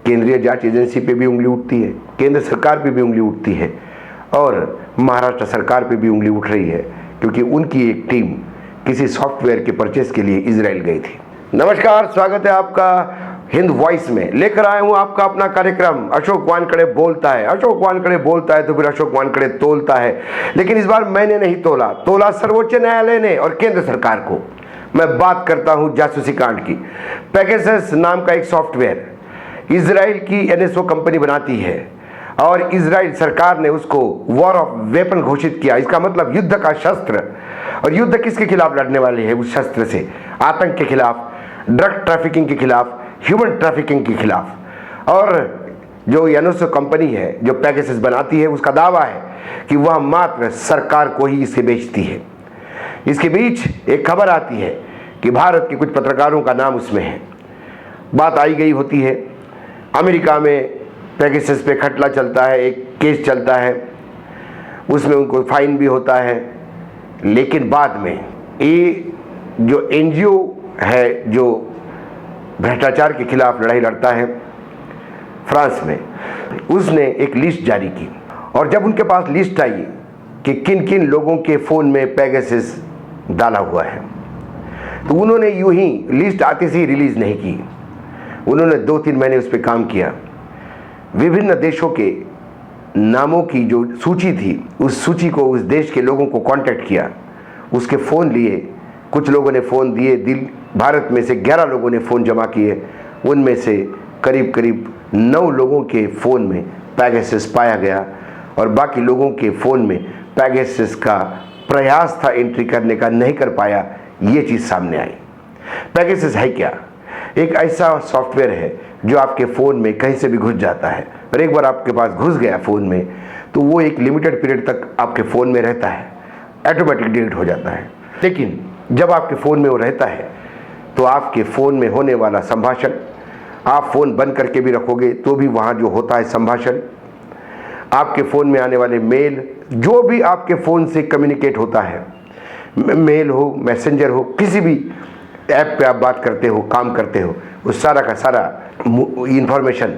केंद्रीय जांच एजेंसी पे भी उंगली उठती है, केंद्र सरकार पे भी उंगली उठती है और महाराष्ट्र सरकार पे भी उंगली उठ रही है, क्योंकि उनकी एक टीम किसी सॉफ्टवेयर के परचेस के लिए इजराइल गई थी। नमस्कार, स्वागत है आपका हिंद वॉइस में। लेकर आया हूं आपका अपना कार्यक्रम अशोक वानखेड़े बोलता है। अशोक वानखेड़े बोलता है तो फिर अशोक वानखेड़े तोलता है, लेकिन इस बार मैंने नहीं तोला सर्वोच्च न्यायालय ने और केंद्र सरकार को। मैं बात करता हूं जासूसी कांड की। पेगासस नाम का एक सॉफ्टवेयर इजराइल की एनएसओ कंपनी बनाती है और इजराइल सरकार ने उसको वॉर ऑफ वेपन घोषित किया। इसका मतलब युद्ध का शस्त्र। और युद्ध किसके खिलाफ लड़ने वाले हैं उस शस्त्र से? आतंक के खिलाफ, ड्रग ट्रैफिकिंग के खिलाफ, ह्यूमन ट्रैफिकिंग के खिलाफ। और जो एनएसओ कंपनी है जो पेगासस बनाती है, उसका दावा है कि वह मात्र सरकार को ही इसे बेचती है। इसके बीच एक खबर आती है कि भारत के कुछ पत्रकारों का नाम उसमें है। बात आई गई होती है। अमेरिका में पेगासस पे खटला चलता है, एक केस चलता है, उसमें उनको फाइन भी होता है। लेकिन बाद में ये जो एनजीओ है जो भ्रष्टाचार के खिलाफ लड़ाई लड़ता है फ्रांस में, उसने एक लिस्ट जारी की। और जब उनके पास लिस्ट आई कि किन किन लोगों के फ़ोन में पेगासस डाला हुआ है, तो उन्होंने यूं ही लिस्ट आते से ही रिलीज़ नहीं की। उन्होंने 2-3 महीने उस पर काम किया। विभिन्न देशों के नामों की जो सूची थी, उस सूची को, उस देश के लोगों को कांटेक्ट किया, उसके फ़ोन लिए। कुछ लोगों ने फ़ोन दिए, भारत में से 11 लोगों ने फ़ोन जमा किए। उनमें से करीब करीब 9 लोगों के फ़ोन में पेगासस पाया गया और बाकी लोगों के फ़ोन में पेगासस का प्रयास था एंट्री करने का, नहीं कर पाया। ये चीज़ सामने आई। पेगासस है क्या? एक ऐसा सॉफ्टवेयर है जो आपके फ़ोन में कहीं से भी घुस जाता है, और एक बार आपके पास घुस गया फ़ोन में तो वो एक लिमिटेड पीरियड तक आपके फ़ोन में रहता है, ऑटोमेटिक डिलीट हो जाता है। लेकिन जब आपके फ़ोन में वो रहता है तो आपके फ़ोन में होने वाला संभाषण, आप फ़ोन बंद करके भी रखोगे तो भी वहाँ जो होता है संभाषण, आपके फ़ोन में आने वाले मेल, जो भी आपके फ़ोन से कम्युनिकेट होता है, मेल हो, मैसेंजर हो, किसी भी ऐप पे आप बात करते हो, काम करते हो, उस सारा का सारा इंफॉर्मेशन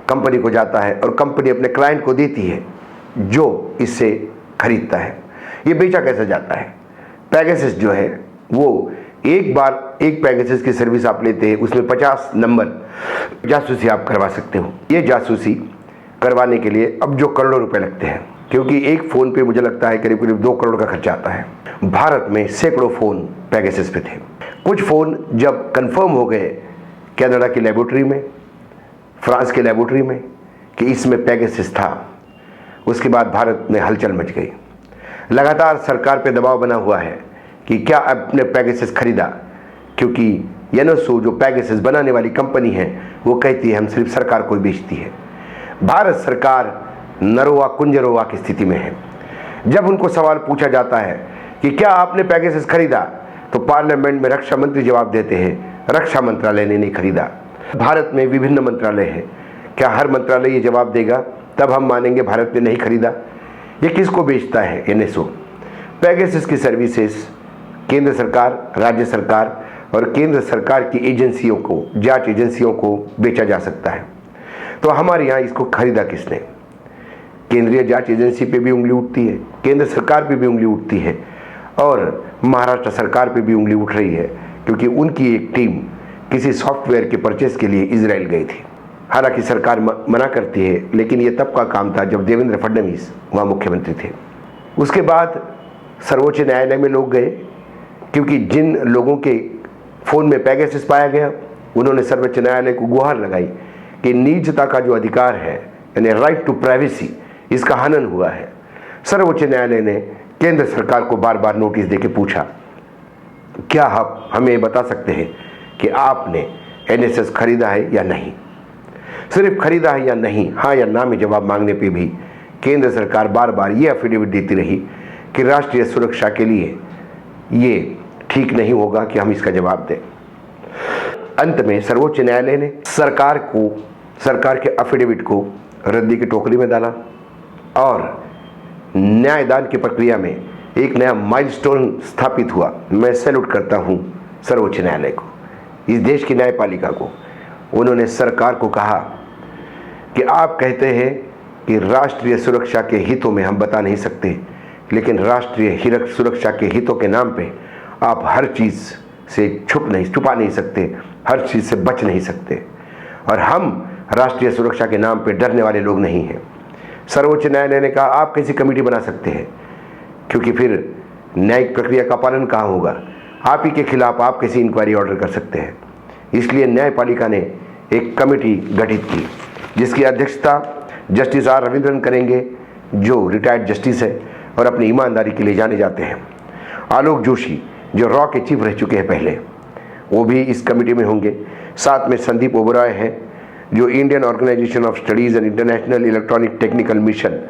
कंपनी को जाता है और कंपनी अपने क्लाइंट को देती है जो इससे खरीदता है। ये बेचा कैसे जाता है? पेगासस जो है वो एक बार एक पेगासस की सर्विस आप लेते हैं, उसमें 50 नंबर जासूसी आप करवा सकते हो। ये जासूसी करवाने के लिए अब जो करोड़ों रुपए लगते हैं, क्योंकि एक फ़ोन पे मुझे लगता है करीब करीब 2 करोड़ का खर्चा आता है। भारत में सैकड़ों फ़ोन पेगासस पे थे। कुछ फ़ोन जब कंफर्म हो गए कनाडा की लेबोरेटरी में, फ्रांस के लेबोरेटरी में कि इसमें पेगासस था, उसके बाद भारत में हलचल मच गई। लगातार सरकार पे दबाव बना हुआ है कि क्या आपने पेगासस खरीदा, क्योंकि एनएसओ जो पेगासस बनाने वाली कंपनी है वो कहती है हम सिर्फ सरकार को ही बेचती है। भारत सरकार नरोवा कुंजरोवा की स्थिति में है। जब उनको सवाल पूछा जाता है कि क्या आपने पेगासस खरीदा, तो पार्लियामेंट में रक्षा मंत्री जवाब देते हैं रक्षा मंत्रालय ने नहीं खरीदा। भारत में विभिन्न मंत्रालय हैं, क्या हर मंत्रालय ये जवाब देगा? तब हम मानेंगे भारत ने नहीं खरीदा। ये किसको बेचता है एनएसओ? पेगासस की सर्विसेज केंद्र सरकार, राज्य सरकार और केंद्र सरकार की एजेंसियों को, जांच एजेंसियों को बेचा जा सकता है। तो हमारे यहाँ इसको खरीदा किसने? केंद्रीय जांच एजेंसी पे भी उंगली उठती है, केंद्र सरकार पे भी उंगली उठती है और महाराष्ट्र सरकार पे भी उंगली उठ रही है, क्योंकि उनकी एक टीम किसी सॉफ्टवेयर के परचेस के लिए इजराइल गई थी। हालांकि सरकार मना करती है, लेकिन ये तब का काम था जब देवेंद्र फडणवीस वहाँ मुख्यमंत्री थे। उसके बाद सर्वोच्च न्यायालय में लोग गए, क्योंकि जिन लोगों के फ़ोन में पेगासस पाया गया उन्होंने सर्वोच्च न्यायालय को गुहार लगाई कि निजता का जो अधिकार है, यानी राइट टू प्राइवेसी, इसका हनन हुआ है। सर्वोच्च न्यायालय ने केंद्र सरकार को बार बार नोटिस देके पूछा, क्या आप हमें बता सकते हैं कि आपने एनएसएस खरीदा है या नहीं? सिर्फ खरीदा है या नहीं, हाँ या ना में जवाब मांगने पे भी केंद्र सरकार बार बार ये एफिडेविट देती रही कि राष्ट्रीय सुरक्षा के लिए ये ठीक नहीं होगा कि हम इसका जवाब दें। अंत में सर्वोच्च न्यायालय ने सरकार के एफिडेविट को रद्दी की टोकरी में डाला और न्यायदान की प्रक्रिया में एक नया माइलस्टोन स्थापित हुआ। मैं सैल्यूट करता हूं सर्वोच्च न्यायालय को, इस देश की न्यायपालिका को। उन्होंने सरकार को कहा कि आप कहते हैं कि राष्ट्रीय सुरक्षा के हितों में हम बता नहीं सकते, लेकिन राष्ट्रीय सुरक्षा के हितों के नाम पे आप हर चीज़ से छुपा नहीं सकते, हर चीज़ से बच नहीं सकते। और हम राष्ट्रीय सुरक्षा के नाम पे डरने वाले लोग नहीं हैं। सर्वोच्च न्यायालय ने कहा आप कैसी कमेटी बना सकते हैं, क्योंकि फिर न्यायिक प्रक्रिया का पालन कहाँ होगा। आप ही के खिलाफ आप कैसी इंक्वायरी ऑर्डर कर सकते हैं। इसलिए न्यायपालिका ने एक कमेटी गठित की जिसकी अध्यक्षता जस्टिस आर रविंद्रन करेंगे, जो रिटायर्ड जस्टिस है और अपनी ईमानदारी के लिए जाने जाते हैं। आलोक जोशी जो रॉ के चीफ रह चुके हैं पहले, वो भी इस कमेटी में होंगे। साथ में संदीप ओबरॉय हैं जो Indian organisation of studies and international electronic technical mission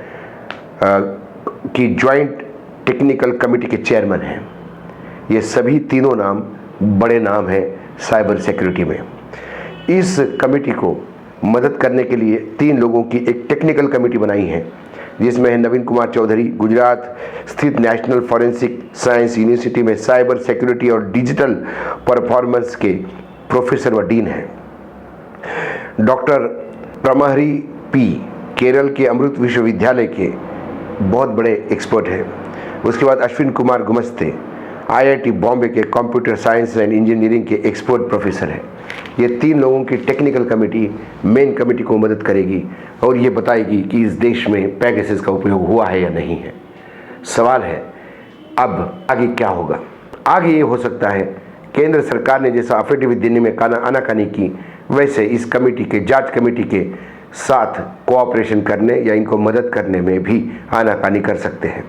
की ज्वाइंट टेक्निकल कमेटी के चेयरमैन हैं। ये सभी तीनों नाम बड़े नाम हैं साइबर सिक्योरिटी में। इस कमेटी को मदद करने के लिए 3 लोगों की एक टेक्निकल कमेटी बनाई है, जिसमें है नवीन कुमार चौधरी, गुजरात स्थित नेशनल फॉरेंसिक साइंस यूनिवर्सिटी में साइबर सिक्योरिटी और डिजिटल परफॉर्मेंस के प्रोफेसर व डीन हैं। डॉक्टर प्रमहरी पी केरल के अमृत विश्वविद्यालय के बहुत बड़े एक्सपर्ट हैं। उसके बाद अश्विन कुमार गुमस्ते IIT बॉम्बे के कंप्यूटर साइंस एंड इंजीनियरिंग के एक्सपर्ट प्रोफेसर हैं। ये 3 लोगों की टेक्निकल कमेटी मेन कमेटी को मदद करेगी और ये बताएगी कि इस देश में पैगासस का उपयोग हुआ है या नहीं है। सवाल है अब आगे क्या होगा। आगे ये हो सकता है केंद्र सरकार ने जैसा अफिडेविट देने में आनाकानी की, वैसे इस कमेटी के जांच कमेटी के साथ कोऑपरेशन करने या इनको मदद करने में भी आनाकानी कर सकते हैं।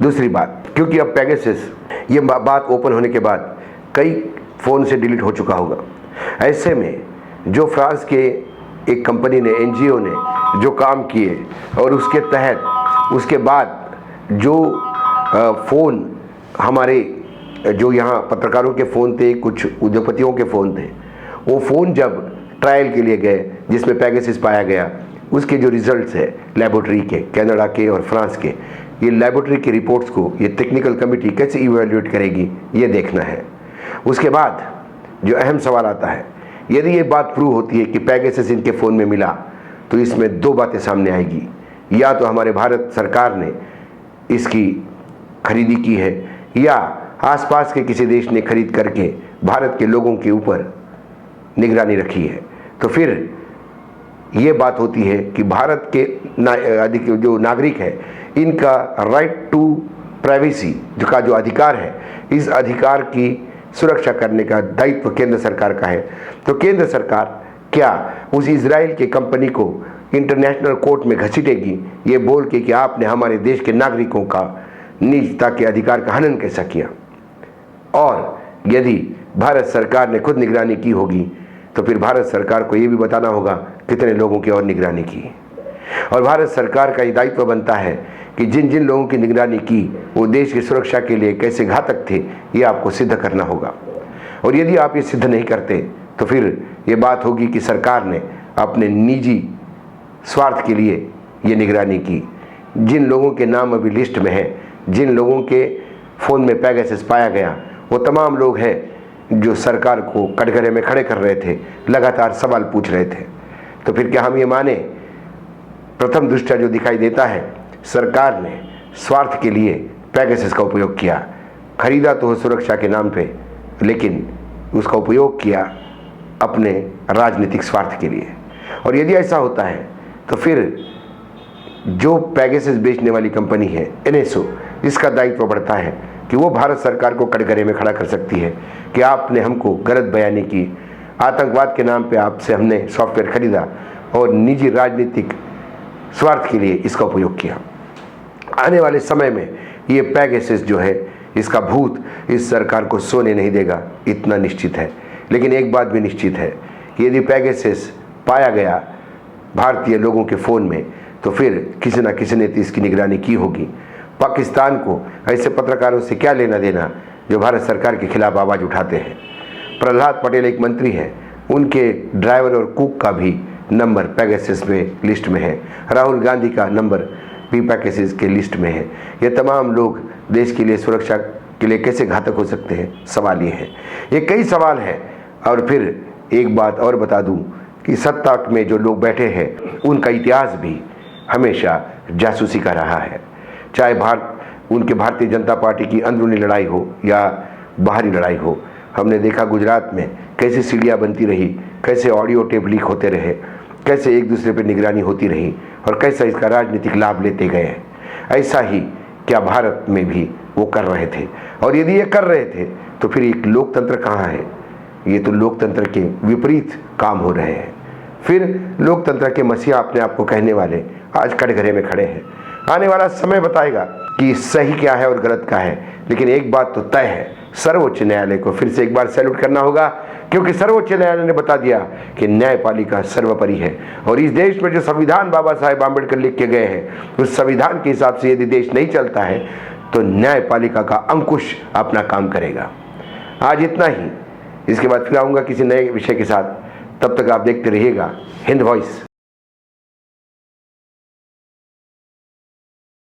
दूसरी बात, क्योंकि अब पैगासस ये बात ओपन होने के बाद कई फ़ोन से डिलीट हो चुका होगा, ऐसे में जो फ्रांस के एक कंपनी ने NGO ने जो काम किए और उसके तहत उसके बाद जो फ़ोन हमारे जो यहाँ पत्रकारों के फ़ोन थे, कुछ उद्योगपतियों के फ़ोन थे, वो फ़ोन जब ट्रायल के लिए गए जिसमें पैगासस पाया गया, उसके जो रिजल्ट्स है लेबोरेटरी के, कनाडा के और फ्रांस के, ये लेबोरेटरी की रिपोर्ट्स को ये टेक्निकल कमेटी कैसे इवैल्यूएट करेगी ये देखना है। उसके बाद जो अहम सवाल आता है, यदि ये बात प्रूव होती है कि पैगासस इनके फ़ोन में मिला तो इसमें 2 बातें सामने आएगी। या तो हमारे भारत सरकार ने इसकी खरीदी की है या आसपास के किसी देश ने खरीद करके भारत के लोगों के ऊपर निगरानी रखी है। तो फिर ये बात होती है कि भारत के जो नागरिक है, इनका राइट टू प्राइवेसी का जो अधिकार है, इस अधिकार की सुरक्षा करने का दायित्व केंद्र सरकार का है। तो केंद्र सरकार क्या उस इजराइल के कंपनी को इंटरनेशनल कोर्ट में घसीटेगी ये बोल के कि आपने हमारे देश के नागरिकों का निजता के अधिकार का हनन कैसा किया। और यदि भारत सरकार ने खुद निगरानी की होगी तो फिर भारत सरकार को ये भी बताना होगा कितने लोगों की और निगरानी की। और भारत सरकार का ये दायित्व बनता है कि जिन जिन लोगों की निगरानी की वो देश की सुरक्षा के लिए कैसे घातक थे, ये आपको सिद्ध करना होगा। और यदि आप ये सिद्ध नहीं करते तो फिर ये बात होगी कि सरकार ने अपने निजी स्वार्थ के लिए ये निगरानी की। जिन लोगों के नाम अभी लिस्ट में है, जिन लोगों के फ़ोन में पैगासस पाया गया, वो तमाम लोग हैं जो सरकार को कटघरे में खड़े कर रहे थे, लगातार सवाल पूछ रहे थे। तो फिर क्या हम ये माने, प्रथम दृष्टया जो दिखाई देता है, सरकार ने स्वार्थ के लिए पैगासस का उपयोग किया। खरीदा तो सुरक्षा के नाम पे, लेकिन उसका उपयोग किया अपने राजनीतिक स्वार्थ के लिए। और यदि ऐसा होता है तो फिर जो पैगासस बेचने वाली कंपनी है NSO, इसका दायित्व बढ़ता है कि वो भारत सरकार को कटघरे में खड़ा कर सकती है कि आपने हमको गलत बयानी की, आतंकवाद के नाम पे आपसे हमने सॉफ्टवेयर खरीदा और निजी राजनीतिक स्वार्थ के लिए इसका उपयोग किया। आने वाले समय में ये पैगासस जो है, इसका भूत इस सरकार को सोने नहीं देगा, इतना निश्चित है। लेकिन एक बात भी निश्चित है कि यदि पैगासस पाया गया भारतीय लोगों के फ़ोन में तो फिर किसी न किसी ने तो इसकी निगरानी की होगी। पाकिस्तान को ऐसे पत्रकारों से क्या लेना देना जो भारत सरकार के खिलाफ आवाज़ उठाते हैं। प्रहलाद पटेल एक मंत्री हैं, उनके ड्राइवर और कुक का भी नंबर पैगासस में लिस्ट में है। राहुल गांधी का नंबर भी पैगासस के लिस्ट में है। ये तमाम लोग देश के लिए सुरक्षा के लिए कैसे घातक हो सकते हैं, सवाल ये है। ये कई सवाल हैं। और फिर एक बात और बता दूं कि सत्ता में जो लोग बैठे हैं उनका इतिहास भी हमेशा जासूसी का रहा है। चाहे उनके भारतीय जनता पार्टी की अंदरूनी लड़ाई हो या बाहरी लड़ाई हो। हमने देखा गुजरात में कैसे सीढ़ियाँ बनती रही, कैसे ऑडियो टेप लीक होते रहे, कैसे एक दूसरे पर निगरानी होती रही और कैसे इसका राजनीतिक लाभ लेते गए। ऐसा ही क्या भारत में भी वो कर रहे थे, और यदि ये कर रहे थे तो फिर एक लोकतंत्र कहाँ है? ये तो लोकतंत्र के विपरीत काम हो रहे हैं। फिर लोकतंत्र के मसीहा अपने आप को कहने वाले आज कटघरे में खड़े हैं। आने वाला समय बताएगा कि सही क्या है और गलत क्या है, लेकिन एक बात तो तय है, सर्वोच्च न्यायालय को फिर से एक बार सैल्यूट करना होगा, क्योंकि सर्वोच्च न्यायालय ने बता दिया कि न्यायपालिका सर्वोपरि है। और इस देश में जो संविधान बाबा साहेब आम्बेडकर लिख के गए हैं, उस संविधान के हिसाब से यदि देश नहीं चलता है तो न्यायपालिका का अंकुश अपना काम करेगा। आज इतना ही, इसके बाद फिर आऊँगा किसी नए विषय के साथ। तब तक आप देखते रहिएगा हिंद वॉइस।